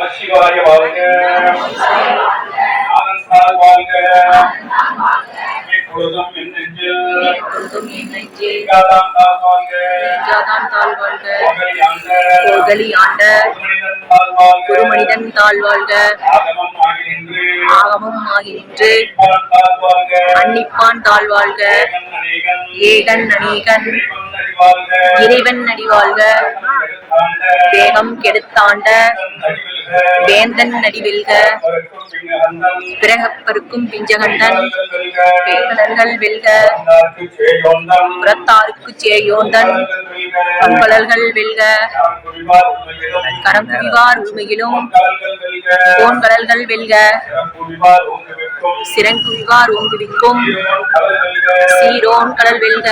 நமசிவாய வாழ்க. ஆனந்தால் வாழ்க. எப்பொழுதும் என் நெஞ்சில் குருமனிதன் தாழ் வாழ்க. ஆகமும் ஆகி நின்று அன்னிப்பான் தாழ் வாழ்க. ஏகன் அநேகன் இறைவன் அடி வாழ்க. வேகம் கெடுத்தாண்ட வேந்தன் நடிவெல்க. பிறகப்பருக்கும் பிஞ்சகண்டன் பேய்கடல்கள் வெல்க. புறத்தாருக்கு சேயோந்தன் பண்பலர்கள் வெல்க. கரங்குவிவார் உண்மையிலும் போன்கடல்கள் வெல்க. சிறங்குவிவார் ஓங்குவிக்கும் சீரோன் கடல் வெல்க.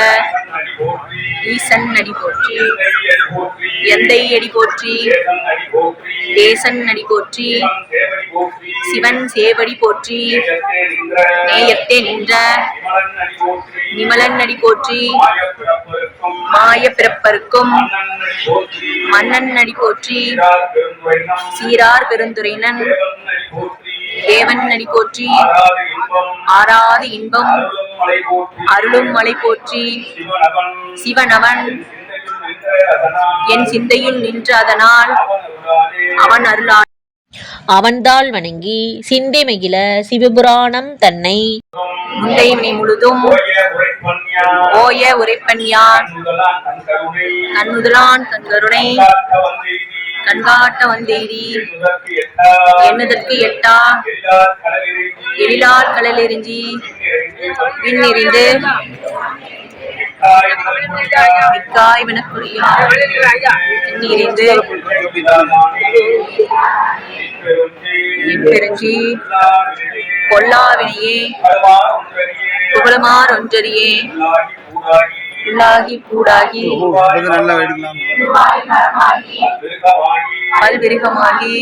ஈசன் அடி போற்றி. எந்தை அடி போற்றி. தேசன் அடி போற்றி. சிவன் சேவடி போற்றி. நேயத்தே நின்ற நிமலன் அடி போற்றி. மாய பிறப்பருக்கும் மன்னன் அடி போற்றி. சீரார் பெருந்துரைனன் தேவன் அடி போற்றி. ஆராது இன்பம் அருளும் மலை போற்றி. சிவனவன் என் சிந்தையில் நின்ற அதனால் அவன் அருளால் அவன்தாள் வணங்கி சிந்தை மகிழ சிவபுராணம் தன்னை முந்தைமை முழுதும் ஓய உரைப்பன் யான். கண்ணுதலான் தன் கருணை கண்காட்ட வந்தேரி. என்னதற்கு எட்டா எழிலால் கடலெறிஞ்சி விண்ணெறிந்து மிக்காய் வினக்குரியார் எண்ணிறிந்து பெருஞ்சி பொல்லாவினையே புகழுமார் ஒன்றறியே. உள்ளாகி கூடாகி பல்விருகமாகி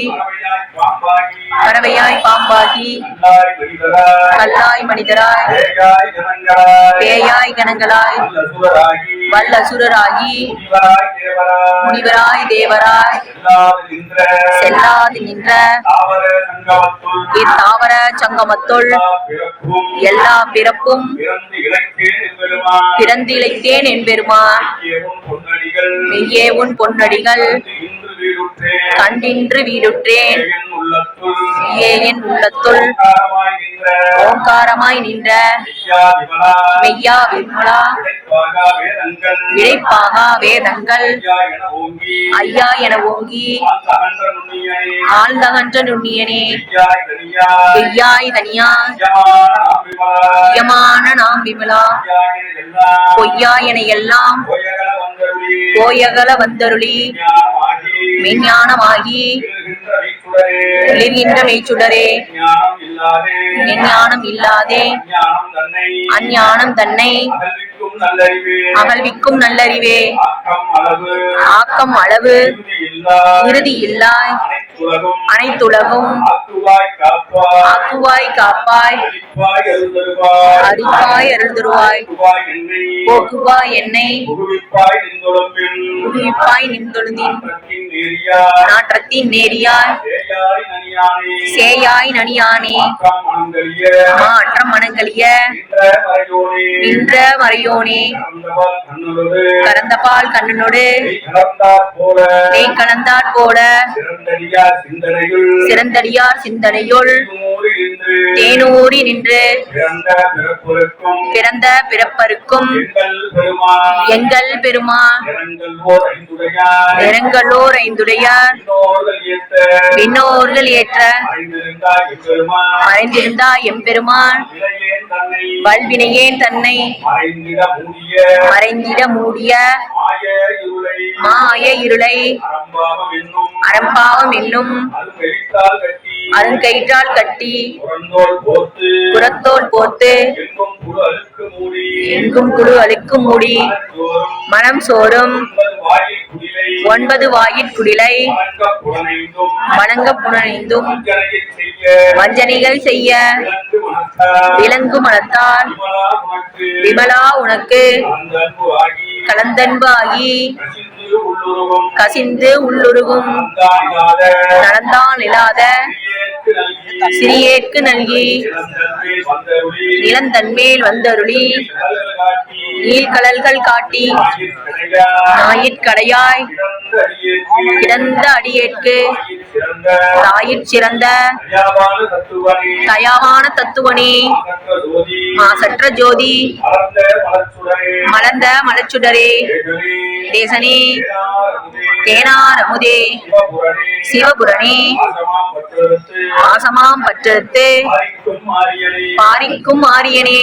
பறவையாய் பாம்பாகி கல்லாய் மனிதராய் பேயாய் கணங்களாய் வல்லசுரராகி முனிவராய் தேவராய் செல்லாது நின்ற இத்தாவர சங்கமத்துள் எல்லா பிறப்பும் பிறந்து இழைத்தேன் என்பெருமான். மெய்யே உன் பொன்னடிகள் கண்டின்று வீடுற்றேன். என் உள்ளத்துள் ஓங்காரமாய் நின்ற மெய்யா விமலா இழைப்பாகா வேதங்கள் ஐயா என ஓங்கி ஆழ்ந்தகன்ற நுண்ணியனே. வெய்யாய் தனியா யமான நாம் விமலா பொய்யா என எல்லாம் போயகல வந்தருளி மெஞ்ஞானமாகி ஒளிர்கின்ற மெய்ச்சுடரே. ஞானம் இல்லாதே அஞ்ஞானம் தன்னை அகழ்விக்கும் நல்லறிவே. ஆக்கம் அளவு இறுதி இல்லாய் அனைத்துலகும் ஆக்குவாய் காப்பாய் அரிப்பாய் அருள் தருவாய். போக்குவாய் என்னை புகுவிப்பாய் நின்றொழுந்தின் நாற்றத்தின் நேரியாய் சேயாய் நனியானே. மாற்றம் மனங்களிய நின்ற மறையோனே. கறந்தபால் கண்ணனோடு நெய் கலந்தாற் போல சிறந்தடியார் சிந்தனையுள் தேனூறி நின்று பிறந்த பிறப்பருக்கும் எங்கள் பெருமான். நிறங்களோர் ஐந்துடையார் விண்ணோர்கள் ஏற்ற மறைந்திருந்தா எம்பெருமான். வல்வினையேன் தன்னை மறைந்திட மூடிய மாய இருளை அறம்பாவம் என்னும் அருங்கயிற்றால் கட்டி புறத்தோல் போர்த்து எங்கும் குழு அழுக்கு மூடி மனம் சோறும் 9 வாயிற்குடிலை வணங்க புனைந்தும் வஞ்சனைகள் செய்ய விலங்கு மனத்தால் விமலா உனக்கு கலந்தன்பு ஆகி கசிந்து உள்ளுருகும் நடந்தான் இல்லாத சிறியேற்கு நல்கி நிலந்தன்மேல் வந்தருளி நீள்கடல்கள் காட்டி ஞாயிற்கடையாய் கிடந்த அடியேற்கு தாயிற் சிறந்த தயாவான தத்துவனே மாசற்ற ஜோதி மலர்ந்த மலர்ச்சுடரே தேசனே தேனார் அமுதே சிவபுரணே பாசமாம் பற்றறுத்து பாரிக்கும் ஆரியனே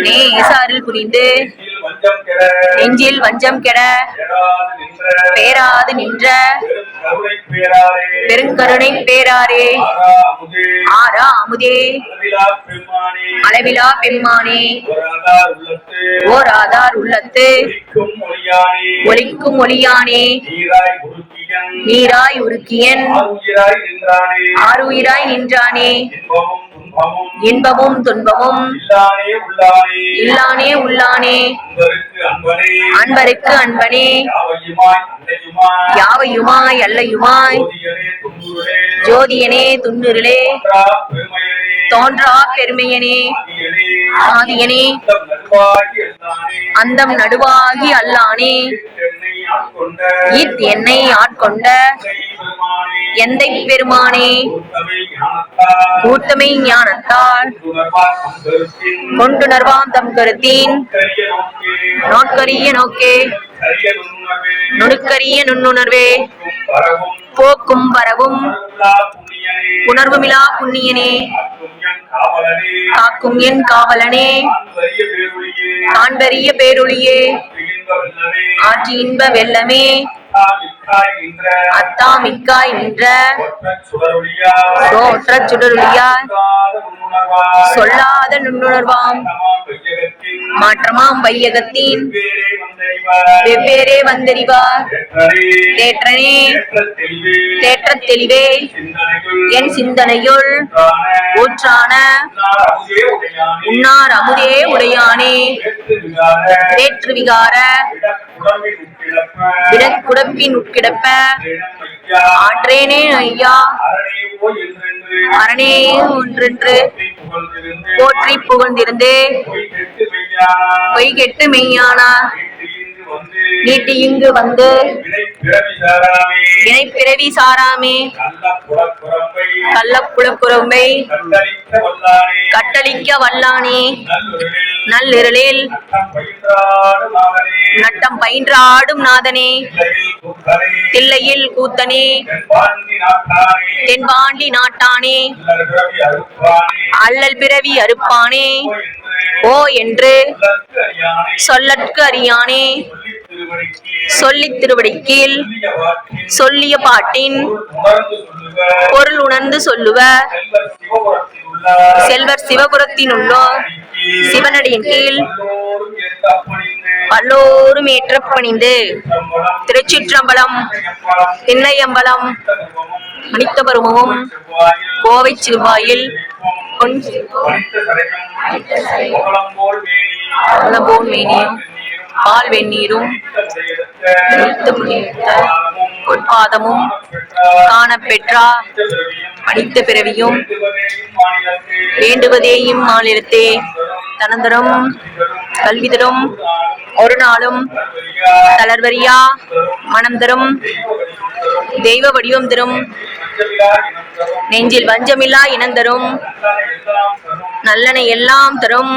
நேச அருள் புரிந்து நெஞ்சில் வஞ்சம் கெட பேராது நின்ற பெருங்கருணை பேராரே ஆரா அமுதே அளவிலா பெம்மானே ஓர் ஆதார் உள்ளத்து ஒலிக்கும் ஒளியானே நீராய் உருக்கியன் ஆருயிராய் நின்றானே இன்பமும் துன்பமும் இல்லானே உள்ளானே அன்பருக்கு அன்பனே யாவையுமாய் அல்லையுமாய் ஜோதியனே துன்னுருளே தோன்றா பெருமையனே ஆதியனே அந்தம் நடுவாகி அல்லானே இத் என்னை ஆட்கொண்ட எந்தை பெருமானே கூட்டமை ஞானத்தால் கொண்டுணர்வாம் தம் கருத்தின் நோக்கரிய நோக்கே நுணுக்கரிய நுண்ணுணர்வே போக்கும் வரவும் புணர்வுமிலா புண்ணியனே காக்கும் என் காவலனே காண்பரிய பேரொளியே ஆட்சி இன்ப வெள்ளமே அத்தாமிக்காய் நின்ற தோற்ற சுடருளியாய் சொல்லாத நுண்ணுணர்வாம் மாற்றமாம் வையகத்தின் வெவ்வேறே வந்தறிவார் தேற்றனே தேற்றத் தெளிவே என் சிந்தனையுள் ஊற்றான உன்னார் அமுதே உடையானே வேற்று விகார விடக்குடப்பின் உட்கிடப்ப ஆற்றேனே ஐயா அரணே ஒன்றென்று போற்றி புகழ்ந்திருந்து பொய் கெட்டு மெய்யானா நீட்டி இங்கு வந்து வினை பிறவி சாராமே கள்ளப்புலப்புறம்பை கட்டளிக்க வல்லானே நல்லிரலில் நட்டம் பயின்றாடும் நாதனே தில்லையில் கூத்தனே தென்பாண்டி நாட்டானே அல்லல் பிறவி அறுப்பானே ஓ என்று சொல்லற்கு அறியானே சொல்லித் திருவடிக்கீழ் சொல்லிய பாட்டின் பொருள் உணர்ந்து சொல்லுவ செல்வர் சிவபுரத்தின் உள்ளோர் சிவனடியின் கீழ் பல்லோரும் ஏற்ற பணிந்து திருச்சிற்றம்பலம் திண்ணையம்பலம் மணித்தபருமமும் கோவை சிறுவாயில் மேனியும் பால் வெந்நீரும் பொற்பாதமும் காணப்பெற்றா அடித்த பிறவியும் வேண்டுவதே இம்மாநிலத்தே தனந்தரும் கல்விதரும் ஒரு நாளும் தளர்வரியா மனம் தரும் தெய்வ வடிவம் தரும் நெஞ்சில் வஞ்சமில்லா இனந்தரும் நல்லனை எல்லாம் தரும்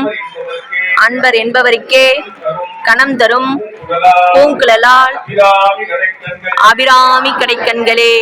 அன்பர் என்பவருக்கே கணம் தரும் பூங்குழலால் அபிராமி கடைக்கண்களே